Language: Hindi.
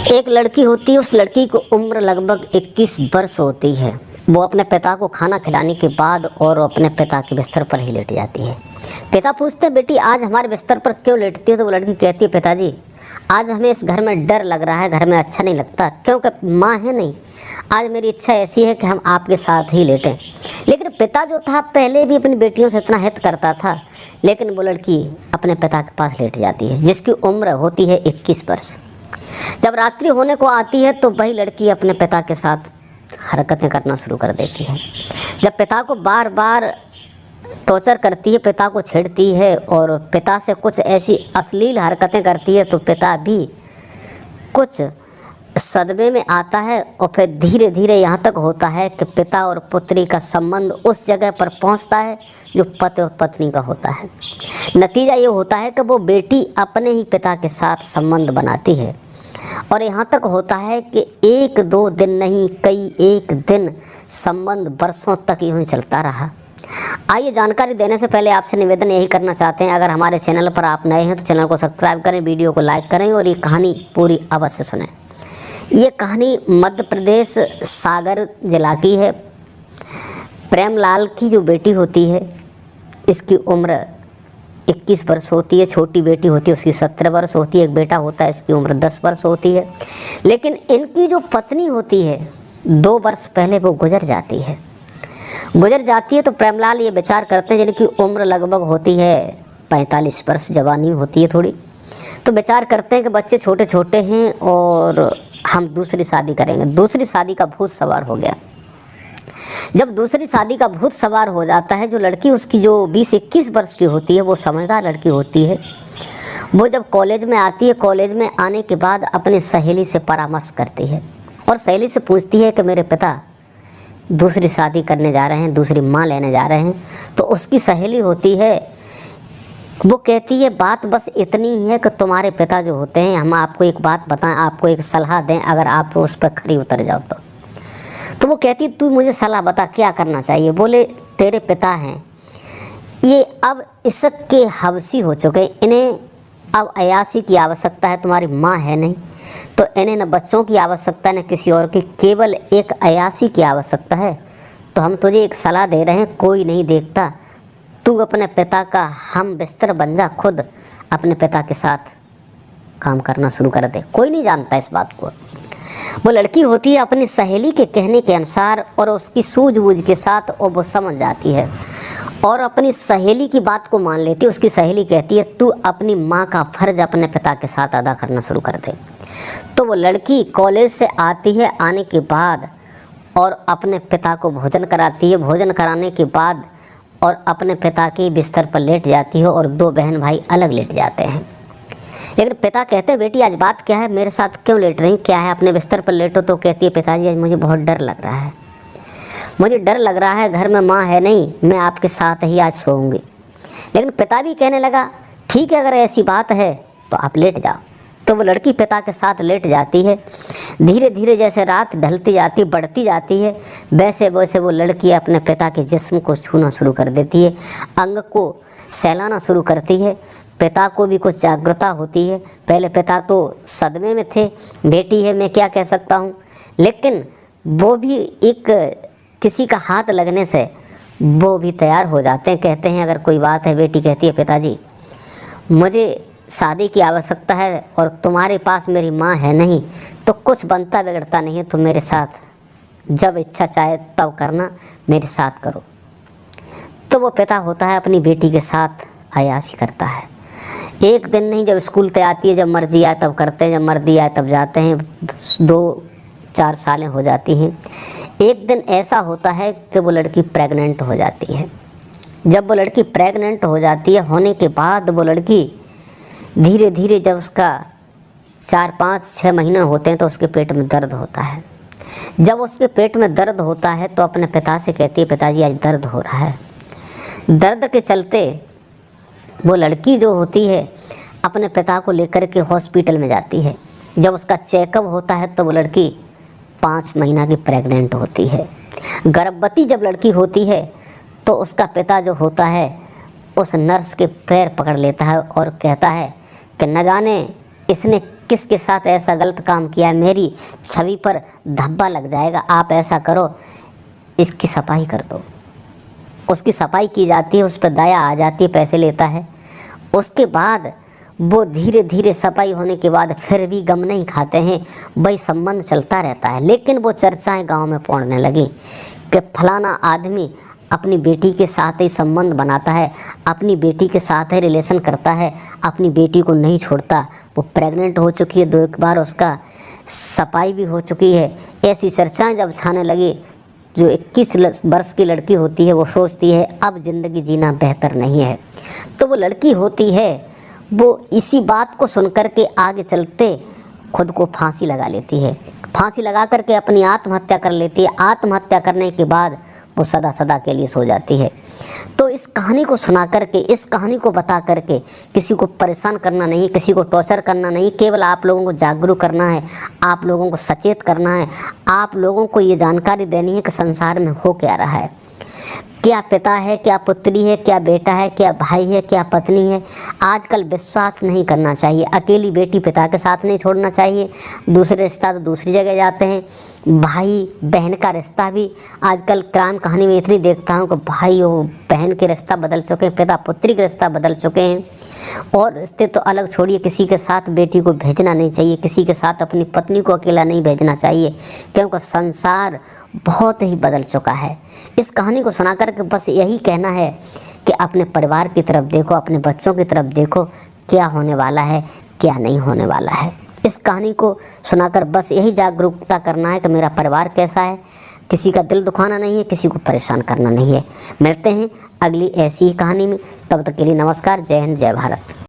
एक लड़की होती है, उस लड़की की उम्र लगभग 21 वर्ष होती है। वो अपने पिता को खाना खिलाने के बाद और अपने पिता के बिस्तर पर ही लेट जाती है। पिता पूछते हैं, बेटी आज हमारे बिस्तर पर क्यों लेटती है? तो वो लड़की कहती है, पिताजी आज हमें इस घर में डर लग रहा है, घर में अच्छा नहीं लगता, क्योंकि माँ है नहीं। आज मेरी इच्छा ऐसी है कि हम आपके साथ ही लेटें। लेकिन पिता जो था पहले भी अपनी बेटियों से इतना हित करता था, लेकिन वो लड़की अपने पिता के पास लेट जाती है, जिसकी उम्र होती है 21 वर्ष। जब रात्रि होने को आती है तो वही लड़की अपने पिता के साथ हरकतें करना शुरू कर देती है। जब पिता को बार बार टॉर्चर करती है, पिता को छेड़ती है और पिता से कुछ ऐसी अश्लील हरकतें करती है, तो पिता भी कुछ सदमे में आता है और फिर धीरे धीरे यहाँ तक होता है कि पिता और पुत्री का संबंध उस जगह पर पहुँचता है जो पति और पत्नी का होता है। नतीजा ये होता है कि वो बेटी अपने ही पिता के साथ संबंध बनाती है और यहाँ तक होता है कि 1-2 दिन नहीं, कई एक दिन संबंध वर्षों तक यूँ ही चलता रहा। आइए, जानकारी देने से पहले आपसे निवेदन यही करना चाहते हैं, अगर हमारे चैनल पर आप नए हैं तो चैनल को सब्सक्राइब करें, वीडियो को लाइक करें और ये कहानी पूरी अवश्य सुनें। ये कहानी मध्य प्रदेश सागर जिला की है। प्रेमलाल की जो बेटी होती है, इसकी उम्र 21 वर्ष होती है। छोटी बेटी होती है, उसकी 17 वर्ष होती है। एक बेटा होता है, इसकी उम्र 10 वर्ष होती है। लेकिन इनकी जो पत्नी होती है 2 वर्ष पहले वो गुजर जाती है। तो प्रेमलाल ये विचार करते हैं, जिनकी उम्र लगभग होती है 45 वर्ष, जवानी होती है थोड़ी, तो विचार करते हैं कि बच्चे छोटे छोटे हैं और हम दूसरी शादी करेंगे। दूसरी शादी का भूत सवार हो गया। जब दूसरी शादी का भूत सवार हो जाता है, जो लड़की उसकी जो 20-21 वर्ष की होती है, वो समझदार लड़की होती है। वो जब कॉलेज में आती है, कॉलेज में आने के बाद अपनी सहेली से परामर्श करती है और सहेली से पूछती है कि मेरे पिता दूसरी शादी करने जा रहे हैं, दूसरी माँ लेने जा रहे हैं। तो उसकी सहेली होती है, वो कहती है बात बस इतनी ही है कि तुम्हारे पिता जो होते हैं, हम आपको एक बात बताएं, आपको एक सलाह दें, अगर आप उस पर खरी उतर जाओ तो वो कहती तू मुझे सलाह बता क्या करना चाहिए। बोले तेरे पिता हैं, ये अब इश्क के हवसी हो चुके, इन्हें अब अयासी की आवश्यकता है, तुम्हारी माँ है नहीं तो इन्हें न बच्चों की आवश्यकता न किसी और की, केवल एक अयासी की आवश्यकता है। तो हम तुझे एक सलाह दे रहे हैं, कोई नहीं देखता, तू अपने पिता का हम बिस्तर बन जा, खुद अपने पिता के साथ काम करना शुरू कर दे, कोई नहीं जानता इस बात को। वो लड़की होती है अपनी सहेली के कहने के अनुसार और उसकी सूझबूझ के साथ, और वो समझ जाती है और अपनी सहेली की बात को मान लेती है। उसकी सहेली कहती है तू अपनी माँ का फर्ज अपने पिता के साथ अदा करना शुरू कर दे। तो वो लड़की कॉलेज से आती है, आने के बाद और अपने पिता को भोजन कराती है। भोजन कराने के बाद और अपने पिता के बिस्तर पर लेट जाती है और 2 बहन भाई अलग लेट जाते हैं। लेकिन पिता कहते हैं बेटी आज बात क्या है, मेरे साथ क्यों लेट रही, क्या है, अपने बिस्तर पर लेटो। तो कहती है पिताजी आज मुझे बहुत डर लग रहा है, मुझे डर लग रहा है, घर में माँ है नहीं, मैं आपके साथ ही आज सोऊंगी। लेकिन पिता भी कहने लगा ठीक है, अगर ऐसी बात है तो आप लेट जाओ। तो वो लड़की पिता के साथ लेट जाती है। धीरे धीरे जैसे रात ढलती जाती, बढ़ती जाती है, वैसे वैसे वो लड़की अपने पिता के जिस्म को छूना शुरू कर देती है, अंग को सहलाना शुरू करती है। पिता को भी कुछ जागरूकता होती है। पहले पिता तो सदमे में थे, बेटी है मैं क्या कह सकता हूँ, लेकिन वो भी एक किसी का हाथ लगने से वो भी तैयार हो जाते हैं। कहते हैं अगर कोई बात है, बेटी कहती है पिताजी मुझे शादी की आवश्यकता है और तुम्हारे पास मेरी माँ है नहीं, तो कुछ बनता बिगड़ता नहीं है, तो मेरे साथ जब इच्छा चाहे तब करना, मेरे साथ करो। तो वो पिता होता है अपनी बेटी के साथ अयासी करता है। एक दिन नहीं, जब स्कूल से आती है, जब मर्जी आए तब करते हैं, जब मर्जी आए तब जाते हैं। 2-4 सालें हो जाती हैं। एक दिन ऐसा होता है कि वो लड़की प्रेग्नेंट हो जाती है। जब वो लड़की प्रेग्नेंट हो जाती है, होने के बाद वो लड़की धीरे धीरे, जब उसका 4-5-6 महीने होते हैं तो उसके पेट में दर्द होता है। जब उसके पेट में दर्द होता है तो अपने पिता से कहती है पिताजी आज दर्द हो रहा है। दर्द के चलते वो लड़की जो होती है अपने पिता को लेकर के हॉस्पिटल में जाती है। जब उसका चेकअप होता है तो वो लड़की 5 महीना की प्रेग्नेंट होती है। गर्भवती जब लड़की होती है तो उसका पिता जो होता है उस नर्स के पैर पकड़ लेता है और कहता है कि न जाने इसने किसके साथ ऐसा गलत काम किया है, मेरी छवि पर धब्बा लग जाएगा, आप ऐसा करो, इसकी सफाई कर दो। उसकी सफाई की जाती है, उस पर दया आ जाती है, पैसे लेता है। उसके बाद वो धीरे धीरे सफाई होने के बाद फिर भी गम नहीं खाते हैं, वही संबंध चलता रहता है। लेकिन वो चर्चाएं गांव में पौड़ने लगी कि फलाना आदमी अपनी बेटी के साथ ही संबंध बनाता है, अपनी बेटी के साथ ही रिलेशन करता है, अपनी बेटी को नहीं छोड़ता, वो प्रेग्नेंट हो चुकी है, 2 बार उसका सफाई भी हो चुकी है। ऐसी चर्चाएं जब छाने लगी, जो 21 वर्ष की लड़की होती है वो सोचती है अब ज़िंदगी जीना बेहतर नहीं है। तो वो लड़की होती है, वो इसी बात को सुनकर के आगे चलते खुद को फांसी लगा लेती है। फांसी लगा करके अपनी आत्महत्या कर लेती है। आत्महत्या करने के बाद वो सदा सदा के लिए सो जाती है। तो इस कहानी को सुना करके, इस कहानी को बता करके किसी को परेशान करना नहीं, किसी को टॉर्चर करना नहीं, केवल आप लोगों को जागरूक करना है, आप लोगों को सचेत करना है, आप लोगों को ये जानकारी देनी है कि संसार में हो क्या रहा है, क्या पिता है, क्या पुत्री है, क्या बेटा है, क्या भाई है, क्या पत्नी है। आजकल विश्वास नहीं करना चाहिए। अकेली बेटी पिता के साथ नहीं छोड़ना चाहिए, दूसरे रिश्ता तो दूसरी जगह जाते हैं। भाई बहन का रिश्ता भी आजकल क्राइम कहानी में इतनी देखता हूँ कि भाई और बहन के रिश्ता बदल चुके हैं, पिता पुत्री के रिश्ता बदल चुके हैं। और रिश्ते तो अलग छोड़िए, किसी के साथ बेटी को भेजना नहीं चाहिए, किसी के साथ अपनी पत्नी को अकेला नहीं भेजना चाहिए, क्योंकि संसार बहुत ही बदल चुका है। इस कहानी को सुना कर के बस यही कहना है कि अपने परिवार की तरफ देखो, अपने बच्चों की तरफ देखो, क्या होने वाला है, क्या नहीं होने वाला है। इस कहानी को सुनाकर बस यही जागरूकता करना है कि मेरा परिवार कैसा है, किसी का दिल दुखाना नहीं है, किसी को परेशान करना नहीं है। मिलते हैं अगली ऐसी ही कहानी में, तब तक के लिए नमस्कार, जय हिंद, जय भारत।